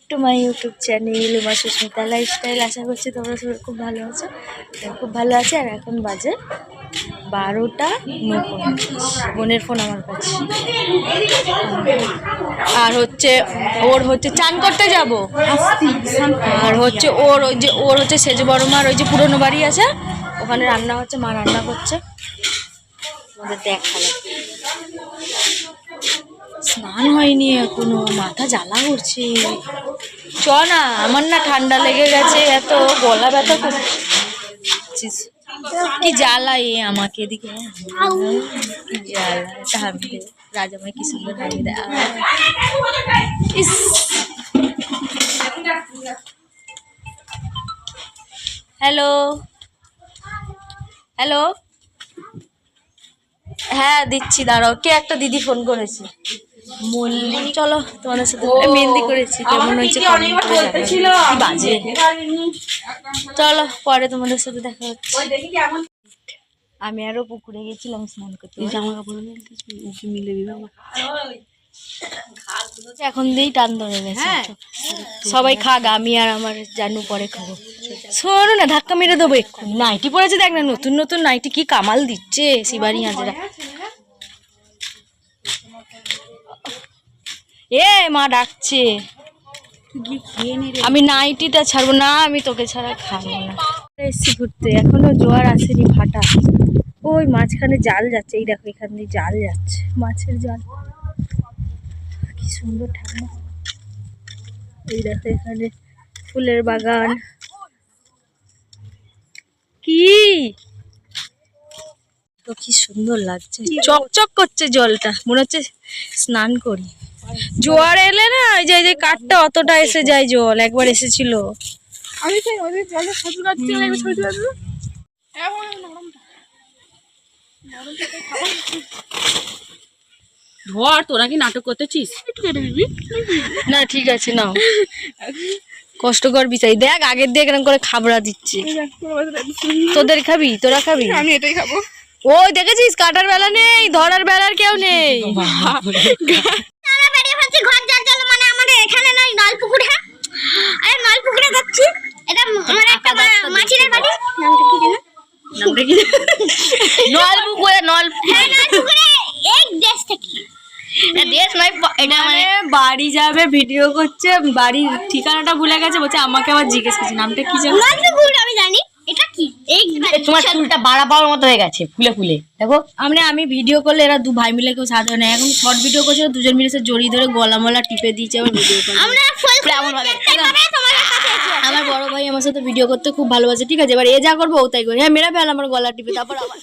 Two my YouTube channel Uma Susmita lifestyle. আশা করছি তোমরা সবাই খুব ভালো আছো। খুব ভালো আছে। আর এখন বাজে 12টা 49। বোনের ফোন আমার কাছে। আর হচ্ছে ওর হচ্ছে চান করতে যাব। আর হচ্ছে ওর হচ্ছে সেজ বড় মার ওই যে পুরনো বাড়ি আছে, ওখানে রান্না হচ্ছে, মা রান্না করছে, আমাদের দেখালাম। স্নান হয়নি এখনো, মাথা জ্বালা করছে। চ না, আমার না ঠান্ডা লেগে গেছে, এত গলা ব্যথা করছিস। কি জ্বালা আমাকে এদিকে, কি জ্বালা। এটা হামি দে, রাজামাই কি সুন্দর হামি দেয়। হ্যালো হ্যালো, হ্যাঁ দিচ্ছি, দাঁড়াও। কে একটা দিদি ফোন করেছে, মল্লিক। চলো তোমাদের সাথে মেহেন্দি করেছি, কেমন হয়েছে বাজে। চলো পরে তোমাদের সাথে দেখা হচ্ছে। আমি আরো পুকুরে গেছিলাম স্নান করতে, জামা কাপড় মিলে দিবে এখন দিয়েই টান ধরে গেছে। সবাই খাক, আমি আর আমার জানু পরে খাবো। শোনো না, ধাক্কা মেরে দেবো এক্ষুনি। নাইটি পরেছে দেখ না, নতুন নতুন নাইটি কি কামাল দিচ্ছে শিবানী হাজরা। এ মা ডাকছে, আমি নাইটিটা ছাড়বো না, আমি তোকে ছাড়া খাবো না। এসছি ঘুরতে, এখনো জোয়ার আসেনি, ফাটা। ওই মাঝখানে জাল যাচ্ছে, এই দেখো এখান দিয়ে জাল যাচ্ছে, মাছের জাল। কি সুন্দর ঠান্ডা। এই দেখো এখানে ফুলের বাগান। কি তো কি সুন্দর লাগছে, চকচক করছে জলটা, মনে হচ্ছে স্নান করি। জোয়ার এলে না ওই যে কাঠটা অতটা এসে যায়, জল একবার এসেছিল। ধর, তোরা কি নাটক করতেছিস? না ঠিক আছে, নাও। কষ্টকর বিচাই দেখ, আগের দিয়ে এরকম করে খাবড়া দিচ্ছে। তোদের খাবি, তোরা খাবি? আমি এটাই খাবো। ওই দেখেছিস, কাটার বেলা নেই, ধরার বেলার কেউ নেই। বাড়ি যাবে, ভিডিও করছে, বাড়ির ঠিকানাটা ভুলে গেছে, বলছে আমাকে আবার জিজ্ঞেস করছে নামটা কি জানো। আমি জানি এটা কি, তোমার চুলটা বাড়া পাওয়ার মতো হয়ে গেছে, ফুলে ফুলে দেখো। আমি ভিডিও করলে এরা দু ভাই মিলে কেউ সাথে না, এখন শর্ট ভিডিও করছে, দুজন মিলে জড়িয়ে ধরে গলা মলা টিপে দিয়েছে, আবার ভিডিও করে। আমার বড় ভাই আমার সাথে ভিডিও করতে খুব ভালোবাসে, ঠিক আছে, এবার এ যা করবো ও তাই করে, হ্যাঁ মেরা ফেল আমার গলা টিপে, তারপর আবার